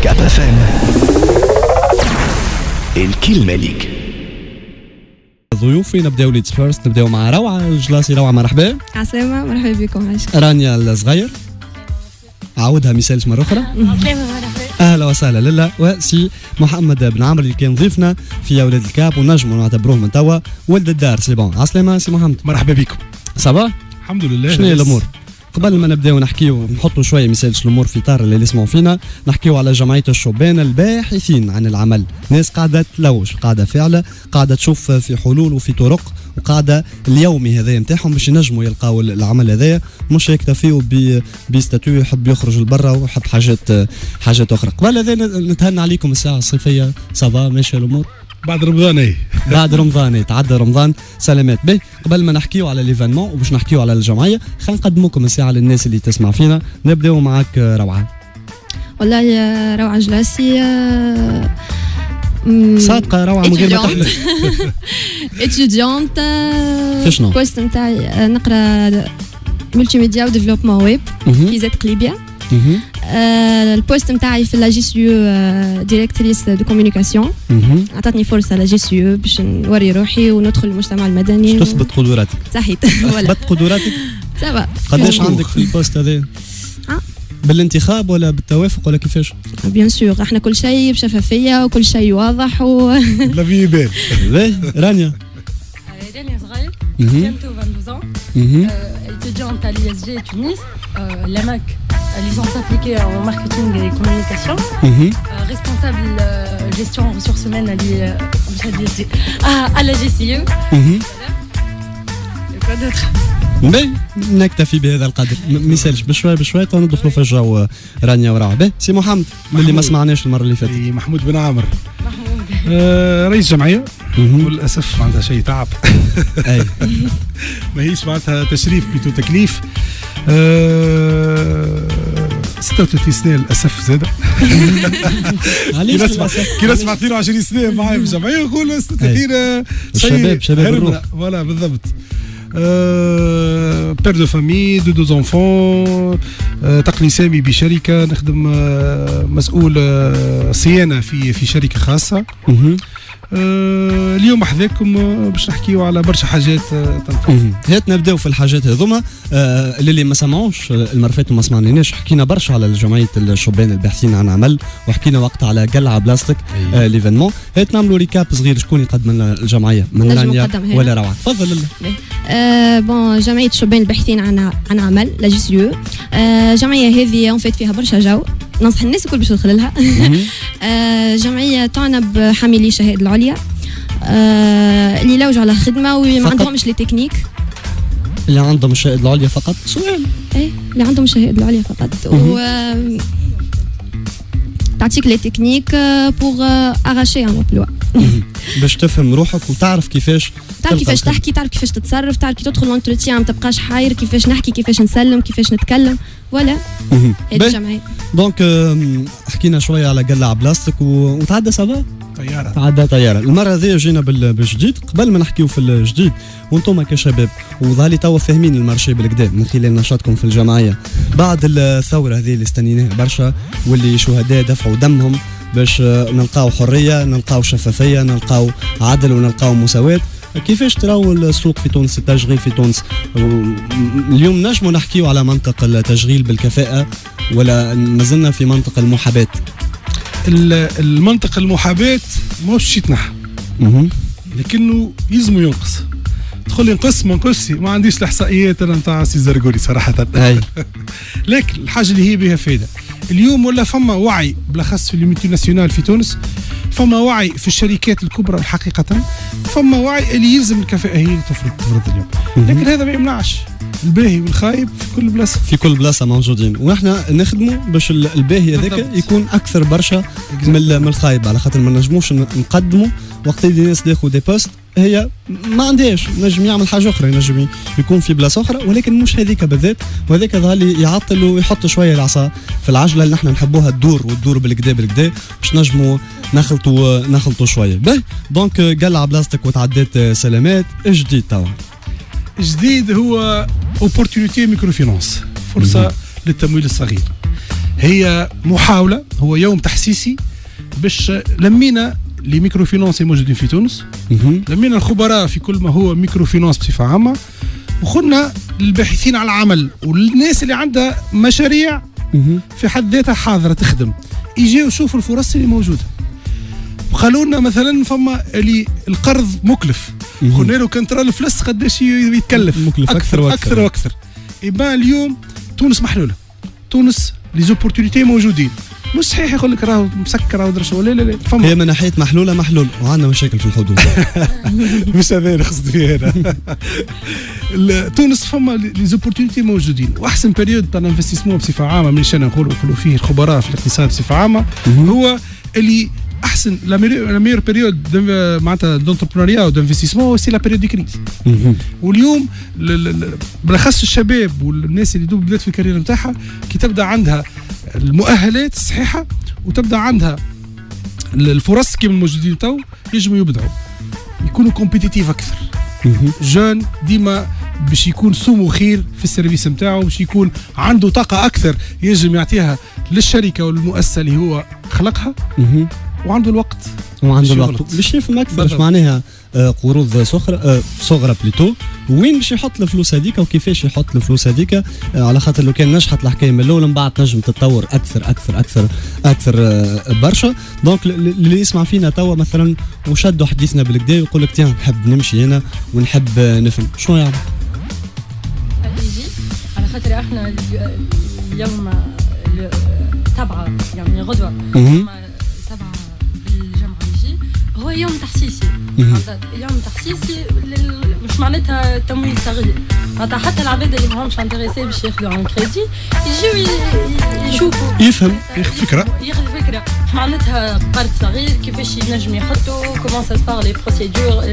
كاب اف ام الكلمة ليك. ضيوفي نبداو ليدز فيرست، نبداو مع روعة الجلاسي. روعة مرحبا. عسلامة، مرحبا بكم. عايشة رانيا الصغير، عاودها مثالش مرة أخرى. عسلامة، مرحبا. أهلا وسهلا لله. وسي محمد بن عمرو اللي كان ضيفنا في أولاد الكاب ونجموا نعتبروه من توا ولد الدار. سي بون. عسلامة سي محمد. مرحبا بكم. صباح. الحمد لله. شنو هي الأمور؟ قبل ما نبداو نحكيو نحطوا شويه مثالش الامور في اطار اللي يسمعوا فينا، نحكيو على جمعيه الشبان الباحثين عن العمل. ناس قاعده تلوج، قاعده فعله، قاعده تشوف في حلول وفي طرق، وقاعده اليومي هذايا نتاعهم باش ينجموا يلقاو العمل هذايا، مش يكتفيوا بستاتيو يحب يخرج لبرا ويحب حاجات اخرى. قبل هذا نتهنى عليكم الساعه الصيفيه. صافا ماشي الامور بعد رمضان. بعد رمضان تعدى رمضان سلامات. به قبل ما نحكيو على ليفينمون وباش نحكيو على الجمعيه، خلينا نقدموكم الساعه للناس اللي تسمع فينا. نبداو معاك روعه. والله يا روعة جلاسي صادقه روعه من غير ما تحلف. اتيديونت في شنو؟ البوست نتاعي نقرا ملتي ميديا وديفلوبمون ويب في زاد قليبيا. البوست نتاعي في لا جي سي او ديريكتريس دو كومونيكاسيون. عطاتني فرصه لا جي سي او باش نوري روحي وندخل المجتمع المدني. باش تثبت قدراتك. صحيت. تثبت قدراتك. سافا. قداش عندك في البوست هذا؟ بالانتخاب ولا بالتوافق ولا كيفاش؟ بيان سور احنا كل شيء بشفافيه وكل شيء واضح لا في بال. رانيا صغير bientôt 22 ans, étudiante à l'ISG Tunis, la MAC, licence appliquée en marketing et communication, responsable gestion ressources humaines à la GCE. Quoi d'autre? باهي نكتفي بهذا القدر. ما يسالش بشوي ندخلوا في الجو. رانيا وروعه. باهي سي محمد اللي ما سمعناش المره اللي فاتت. محمود بن عامر رئيس جمعيه، وللاسف عندها شيء تعب. اي ماهيش معناتها تشريف بيتو تكليف. 36 سنه للاسف زاد. كي نسمع 22 سنه معايا في الجمعيه نقول 36 شباب الروح. فوالا بالضبط. بير دو فامي دو زونفون. تقني سامي بشركه نخدم مسؤول صيانه في شركه خاصه. اليوم حذاكم باش نحكيو على برشا حاجات تنفع. هات نبداو في الحاجات هذوما. اللي ما سمعوش المرفات وما سمعناش، حكينا برشا على جمعيه الشبان الباحثين عن عمل، وحكينا وقت على قلعه بلاستيك ليفينمون. هات نعملوا ريكاب صغير. شكون يقدم لنا الجمعيه؟ من رانيا ولا روعه؟ تفضل. بون جمعيه الشبان الباحثين عن عمل لا جي سي او. الجمعيه هذه اون فيت فيها برشا جو، ننصح الناس الكل باش تدخل لها. جمعيه تعنى بحاملي الشهاده العليا، اللي يلوجوا على خدمه وما عندهمش لي تكنيك. اللي عندهم الشهاده العليا فقط؟ سؤال. اللي عندهم الشهاده العليا فقط. و تعطيك لي تكنيك بوغ اغاشي ان امبلوا. باش تفهم روحك وتعرف كيفاش تحكي، تعرف كيفاش تتصرف، تعرف كي تدخل لونتروتيان ما تبقاش حاير كيفاش نحكي، كيفاش نسلم، كيفاش نتكلم. ولا هذه الجمعيه. دونك حكينا شويه على قلعه بلاستيك وتعدى صباح طياره. المره هذه جينا بالجديد. قبل ما نحكيو في الجديد وانتم كشباب وظهري توا فاهمين المارشي بالكدا من خلال نشاطكم في الجمعيه بعد الثوره هذه اللي استنيناها برشا، واللي شهداء دفعوا دمهم باش نلقاو حريه، نلقاو شفافيه، نلقاو عدل ونلقاو مساواه. كيفاش تراو السوق في تونس، التشغيل في تونس اليوم؟ نجموا نحكيو على منطق التشغيل بالكفاءه ولا مازلنا في منطق المحاباه؟ المنطق المحاباه مش يتنحى، لكنه يلزم ينقص. تقول لي نقص ما نقصش، ما عنديش الاحصائيات انا نتاع سي زرقوري صراحه. لكن الحاجه اللي هي بها فايده اليوم ولا فما وعي بالاخص في الملتي ناسيونال في تونس، فما وعي في الشركات الكبرى حقيقه، فما وعي اللي يلزم الكفاءه هي اللي تفرض اليوم. لكن هذا ما يمنعش الباهي والخايب في كل بلاصه موجودين، ونحن نخدموا باش الباهي هذاك يكون اكثر برشا من الخايب، على خاطر ما نجموش نقدموا وقت اللي الناس ياخذوا دي بوست هي ما عندهاش، نجم يعمل حاجه اخرى، نجم يكون في بلاصه اخرى، ولكن مش هذيك بالذات. وهذاك ظهر لي يعطل ويحط شويه العصا في العجله اللي نحن نحبوها تدور بالكدا باش نجموا نخلطوا شويه. باهي دونك قلعه بلاستيك وتعديت سلامات. جديد توا جديد هو اوبورتونيتي ميكرو فينانس، فرصه للتمويل الصغير. هي محاولة، هو يوم تحسيسي باش لمينا لي ميكرو فينانس الموجودين في تونس، لمينا الخبراء في كل ما هو ميكرو فينانس بصفة عامة، وخلنا للباحثين على العمل والناس اللي عندها مشاريع في حد ذاتها حاضرة تخدم، يجيو يشوفوا الفرص اللي موجودة. قالوا لنا مثلا فما اللي القرض مكلف، قلنا له كان ترى الفلس قداش يتكلف، أكثر وأكثر. يبان اليوم تونس محلولة، تونس لي زوبورتونيتي موجودين. مش صحيح يقول لك راهو مسكر او درش، لا لا لا، هي من ناحيه محلول وعندنا مشاكل في الحدود. مش هذا اللي قصدي فيه هنا. تونس فما لي زوبورتونيتي موجودين، واحسن بيريود تاع الانفستيسمون بصفه عامه من شان نقولوا فيه الخبراء في الاقتصاد بصفه عامه، هو اللي احسن لا ميور بيريود معناتها دونتربرونيا او دانفستيسمون سي لا بيريود دي كريز. واليوم بالاخص الشباب والناس اللي دوب بدات في الكارير نتاعها كي تبدا عندها المؤهلات الصحيحه وتبدا عندها الفرص كيما الموجودين تو، يجموا يبدعوا يكونوا كومبيتيتيف اكثر. جون ديما باش يكون سمو خير في السيرفيس نتاعو، باش يكون عنده طاقه اكثر يجم يعطيها للشركه والمؤسسه اللي هو خلقها، وعنده الوقت باش يفهم اكثر اش معناها قروض صغرى بليتو، وين باش يحط الفلوس هذيك وكيفاش يحط الفلوس هذيك، على خاطر لو كان نجحت الحكايه من الاول من بعد نجم تتطور اكثر اكثر اكثر اكثر برشا. دونك اللي يسمع فينا توا مثلا وشدوا حديثنا بالكدا ويقول لك تيان نحب نمشي هنا ونحب نفهم شنو يعني يجي، على خاطر احنا اليوم 7 يعني غدوه 7 بالجمعه يجي، هو يوم تحسيسي. يوم تحسيسي مش معناتها تمويل صغير، معناتها حتى العباد اللي ماهمش انتريسي باش ياخذوا عن كريدي يجيو يشوفوا يفهم ياخذ فكره معناتها قرض صغير كيفاش ينجم يحطوا، كومون سا سبار لي بروسيدور،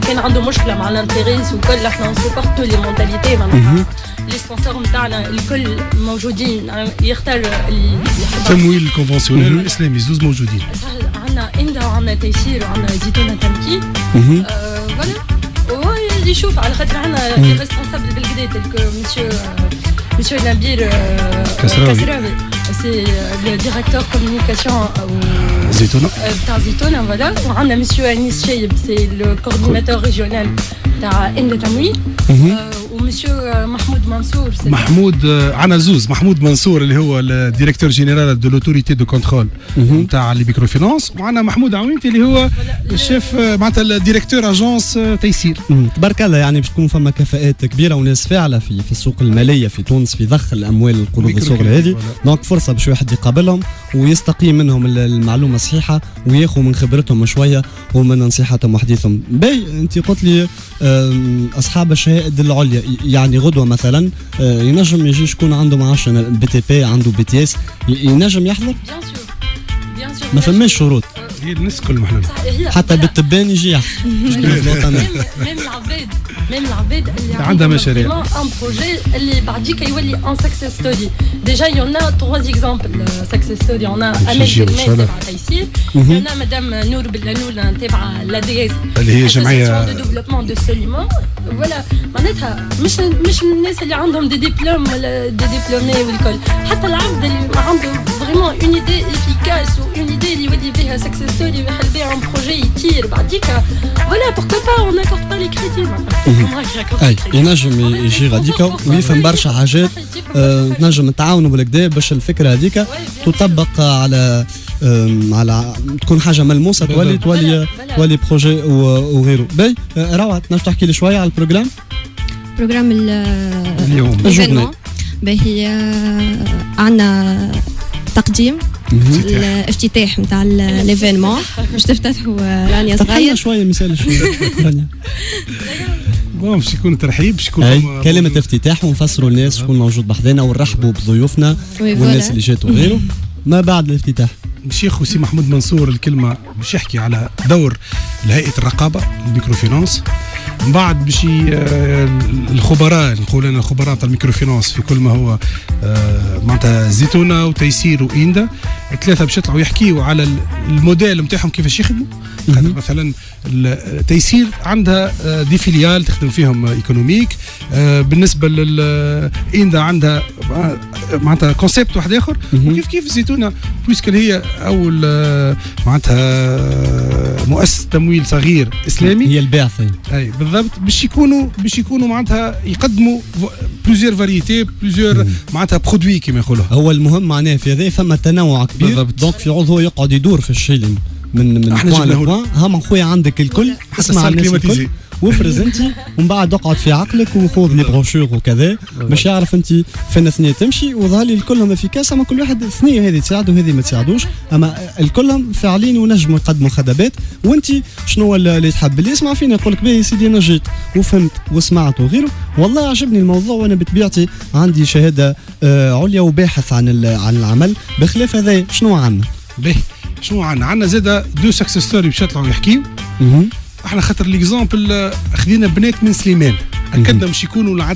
كان عنده مشكله مع الانتريس وكل احنا نسبورتو لي مونتاليتي، معناتها لي سبونسور نتاعنا الكل موجودين، يختار التمويل الكونفنسيونيل والاسلامي زوز موجودين. عندنا إندا وعندنا تيسير وعندنا زيتونة تمكي، فوالا وهو اللي يشوف، على خاطر عندنا لي ريسبونسابل بالكدا تلك مسيو نبيل كسراوي، سي لو ديريكتور كومونيكاسيون زيتونة تاع زيتونة، فوالا. وعندنا مسيو انيس شايب، سي لو كورديناتور ريجيونال تاع إندا تمويل، ومسيو محمود عنا زوز محمود منصور اللي هو الديريكتور جينيرال دو لوتوريتي دو كونترول نتاع لي ميكرو فينانس، وعنا محمود عوينتي اللي هو الشيف معناتها الديريكتور اجونس تيسير. تبارك الله، يعني باش تكون فما كفاءات كبيره وناس فاعله في السوق الماليه في تونس في ضخ الاموال القروض الصغرى هذه. دونك فرصه باش واحد يقابلهم ويستقي منهم المعلومه الصحيحه وياخذ من خبرتهم شويه ومن نصيحتهم وحديثهم. باهي انت قلت لي اصحاب الشهائد العليا، يعني غدوه مثلا ينجم يجي شكون عنده معاش بي تي بي عنده بي تي اس ينجم يحضر؟ ما فماش شروط، هي الناس كل محلول، حتى بالتبان يجي يحضر. ميم العباد اللي عندها مشاريع ان بروجي اللي بعديك يولي ان سكسس ستوري. ديجا يونا 3 اكزامبل سكسس ستوري. يونا امل بالمال تبع تيسير، يونا مدام نور بالنول تبع لا دي اس اللي هي جمعيه دو ديفلوبمون دو سوليمون. فوالا معناتها مش الناس اللي عندهم دي ديبلوم ولا دي ديبلومي والكل، حتى العبد اللي عنده فريمون اون ايدي افيكاس واون ايدي اللي يولي بها سكسس ستوري ويحل بها ان بروجي يطير بعديك. فوالا بوركو با اون اكورد با لي كريدي. اي ينجم يجي غاديكا ويفهم برشا حاجات، تنجم نتعاونوا بالكدا باش الفكره هذيك تطبق على تكون حاجه ملموسه تولي بروجي وغيره. باهي روعه، تنجم تحكي لي شويه على البروجرام اليوم الجورني؟ باهي عندنا تقديم الافتتاح نتاع ليفينمون باش تفتحوا رانيا صغير شويه مثال رانيا باش يكون ترحيب، باش يكون كلمه افتتاح ونفسروا الناس شكون موجود بحذنا ونرحبوا بضيوفنا والناس اللي جاتوا غيره. ما بعد الافتتاح الشيخ وسي محمود منصور الكلمه باش يحكي على دور هيئه الرقابه الميكرو فينانس، من بعد باش الخبراء نقول انا الخبراء تاع الميكرو فينانس في كل ما هو معناتها زيتونه وتيسير وإندا ثلاثه باش يطلعوا يحكيوا على الموديل نتاعهم كيفاش يخدموا. مثلا التيسير عندها دي فيليال تخدم فيهم ايكونوميك، بالنسبه للإندا عندها معناتها كونسيبت واحد اخر، وكيف كيف زيتونه بويسك هي اول معناتها مؤسسه تمويل صغير اسلامي هي البعثه. اي بالضبط، باش يكونوا معناتها يقدموا بلوزيور فاريتي بلوزيور معناتها برودوي كما يقولوا. هو المهم معناه في هذا فما تنوع كبير بالضبط. دونك في عضو يقعد يدور في الشيلين من بوان لبوان. ها خويا عندك الكل، اسمع الناس الكل وافرز انت، ومن بعد اقعد في عقلك وخذ لي بروشور وكذا باش يعرف انت فين الثنيه تمشي، وظهر لي الكلهم افيكاس. اما كل واحد الثنيه هذه تساعد وهذه ما تساعدوش، اما الكلهم فاعلين ونجموا يقدموا خدمات. وانت شنو اللي تحب؟ اللي يسمع فينا يقول لك باهي سيدي انا جيت وفهمت وسمعت وغيره، والله عجبني الموضوع وانا بطبيعتي عندي شهاده عليا وباحث عن العمل. بخلاف هذا شنو عندنا؟ باهي شنو عندنا زاده دو سكسس ستوري باش يطلعوا يحكيوا. احنا خاطر ليكزامبل خدينا بنات من سليمان، اكدنا مش يكونوا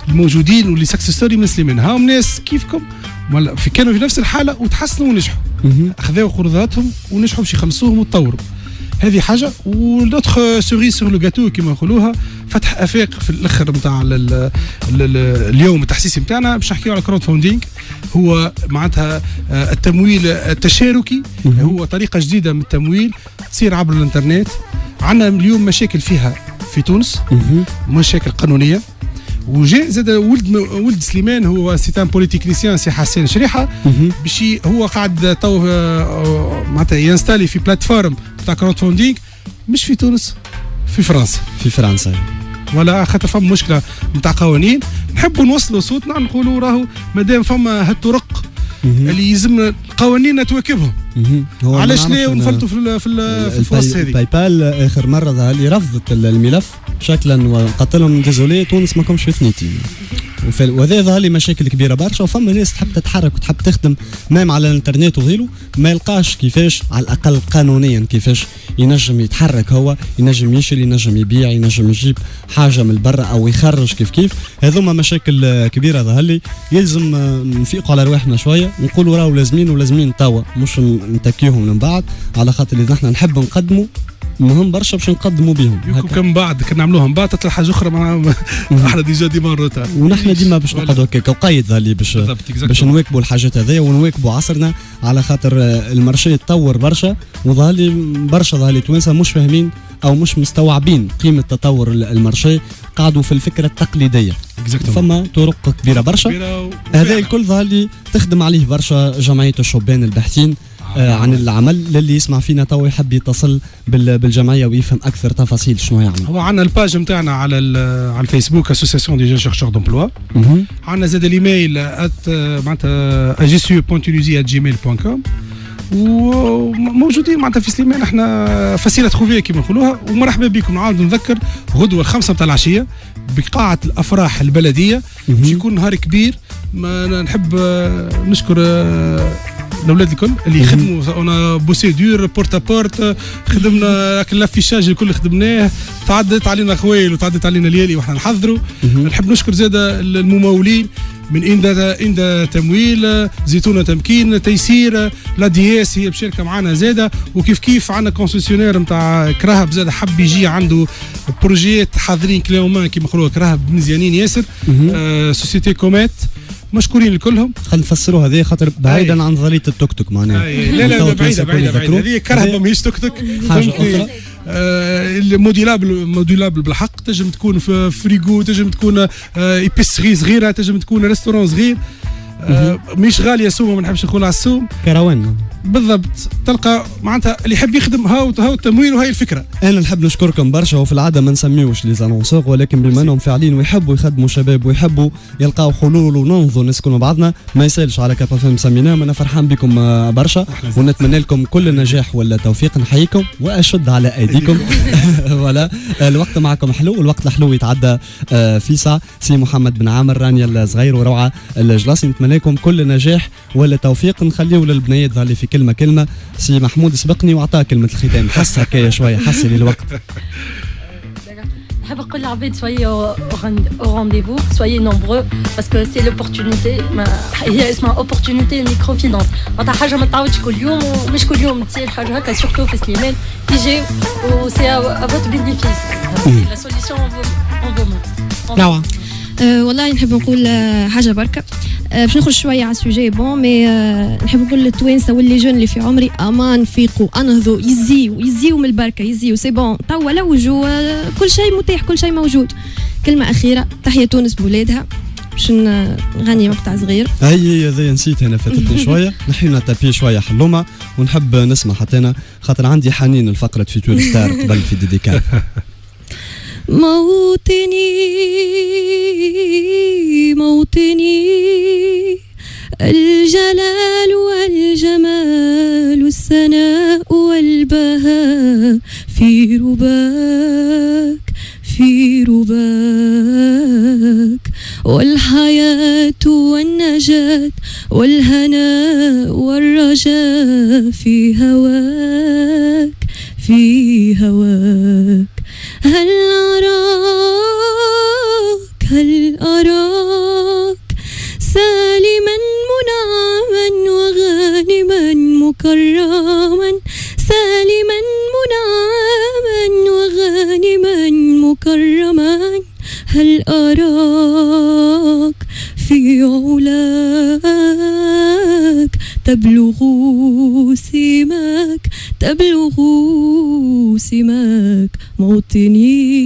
الموجودين واللي سكسس ستوري من سليمان هاهم ناس كيفكم ولا كانوا في نفس الحاله وتحسنوا ونجحوا، اخذوا قروضاتهم ونجحوا باش يخلصوهم وتطوروا. هذه حاجه. ولوتر سوري سور لو جاتو كما يقولوها، فتح افاق في الاخر نتاع اليوم التحسيسي نتاعنا باش نحكيو على كراود فاوندينغ. هو معناتها التمويل التشاركي، هو طريقه جديده من التمويل تصير عبر الانترنت. عندنا اليوم مشاكل فيها في تونس، مشاكل قانونيه. وجاء زاد ولد سليمان، هو سيتان بوليتيكنيسيان سي حسين شريحه، باش هو قاعد تو معناتها ينستالي في بلاتفورم تاع كراود فاوندينغ مش في تونس، في فرنسا. ولا خاطر فما مشكله نتاع قوانين، نحبوا نوصلوا صوتنا نقولوا راهو مادام فما هالطرق اللي يلزم قوانيننا تواكبهم، علاش لا ونفلتوا في الفرص هذه. باي بال اخر مره ظهر لي رفضت الملف شكلا وقلت لهم ديزولي تونس ما كومش في ثنيتي، وهذا ظهر لي مشاكل كبيره برشا. وفما ناس تحب تتحرك وتحب تخدم مام على الانترنت وغيره، ما يلقاش كيفاش على الاقل قانونيا كيفاش ينجم يتحرك، هو ينجم يشري، ينجم يبيع، ينجم يجيب حاجه من برا او يخرج كيف. هذوما مشاكل كبيره ظهر لي، يلزم نفيقوا على رواحنا شويه ونقولوا راهو لازمين توا مش نتكيهم من بعد، على خاطر اللي نحن نحب نقدموا مهم برشا باش نقدموا بهم. يمكن كم بعد كنا نعملوها من بعد تطلع حاجه اخرى احنا ديجا ديما روتار، ونحن ديما باش نقعدوا هكاك وقيد ذالي باش نواكبوا الحاجات هذيا ونواكبوا عصرنا، على خاطر المارشي يتطور برشا. وظهر لي توانسه مش فاهمين او مش مستوعبين قيمه تطور المارشي، قعدوا في الفكره التقليديه. فما طرق كبيره برشا، هذا الكل ظهر لي تخدم عليه برشا جمعيه الشبان الباحثين عن العمل. للي يسمع فينا تو يحب يتصل بالجمعيه ويفهم اكثر تفاصيل شنو يعمل. هو عندنا الباج نتاعنا على الفيسبوك اسوسياسيون دي جون شيرشور دومبلوا. عندنا زاد الايميل معناتها agsu.tunisie@gmail.com، وموجودين معناتها في سليمان. احنا فاسيله تخوفيه كما نقولوها. ومرحبا بكم. نعاود نذكر غدوه 5 متاع العشيه بقاعه الافراح البلديه، باش يكون نهار كبير. ما نحب نشكر الاولاد الكل اللي يخدموا. انا بوسيدور بورتا بورت خدمنا الافيشاج الكل خدمناه، تعدت علينا خويل وتعدت علينا ليالي واحنا نحضروا. نحب نشكر زاده الممولين من إندا تمويل، زيتونه تمكين، تيسير، لا دي اس هي بشركه معنا زاده. وكيف عندنا كونسيسيونير نتاع كراهب زاده حب يجي عنده بروجيات حاضرين كلاومان كيما يقولوا كراهب مزيانين ياسر. سوسيتي كوميت مشكورين لكلهم. خلينا نفسروا هذه خاطر بعيدا عن نظريه التوك توك معناها. لا بعيده هذه كرهبه ماهيش توك توك، حاجه اخرى. موديلابل بالحق. تنجم تكون في فريغو، تنجم تكون ايبيسري صغيره، تنجم تكون ريستورون صغير. مش غاليه سومه، ما نحبش نقول على السوم، كروان بالضبط. تلقى معناتها اللي يحب يخدم هاو التمويل وهي الفكره. انا نحب نشكركم برشا. وفي العاده ما نسميوش لي زانونسور، ولكن بما انهم فاعلين ويحبوا يخدموا شباب ويحبوا يلقاو حلول وننضوا نسكنوا بعضنا، ما يسالش على كاب اف ام سميناهم. انا فرحان بكم برشا ونتمنى لكم كل نجاح ولا توفيق. نحييكم واشد على ايديكم. فوالا الوقت معكم حلو، والوقت الحلو يتعدى في ساعه. سي محمد بن عامر، رانيا الصغير وروعه الجلاسي، نتمنى لكم كل نجاح ولا توفيق. نخليو للبنيات ظهر في كلمه سي محمود سبقني واعطاه كلمه الختام. حس هكايا شويه، حس لي الوقت. نحب نقول للعباد soyez au rendez-vous, soyez nombreux parce que c'est l'opportunité. هي اسمها opportunité microfinance. معناتها حاجة ما تعاودش كل يوم ومش كل يوم تصير حاجة هكا surtout في سليمان يجي و c'est à votre bénéfice. La solution en vos mains. نعم. والله نحب نقول حاجه بركه باش نخرج شويه على السوجي بون مي نحب نقول للتوانسه واللي جون اللي في عمري امان فيقوا انهضوا يزيوا من البركه يزيوا سي بون توا لوجوا كل شيء متاح كل شيء موجود. كلمه اخيره تحيه تونس بولادها باش نغني مقطع صغير. هي هذه نسيت انا فاتتني شويه نحينا تابي شويه حلومه ونحب نسمع حتى انا خاطر عندي حنين لفقره فيتور ستار قبل في ديديكار. موطني الجلال والجمال الثناء والبهاء في رباك والحياة والنجاة والهناء والرجاء في هواك هل أراك سالما منعما وغانما مكرما سالما منعما وغانما مكرما هل أراك في علاك تبلغ سماك موطني.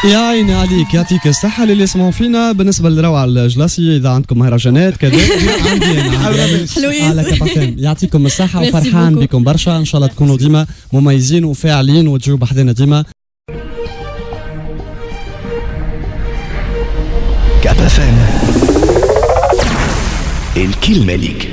يا عيني عليك يعطيك الصحة اللي يسمعوا فينا. بالنسبة لروعة الجلاسي إذا عندكم مهرجانات كذا عندي على كابافين. يعطيكم الصحة وفرحان بكم برشا إن شاء الله تكونوا ديما مميزين وفاعلين وتجوا بحذنا ديما. كابافين الكلمة ليك.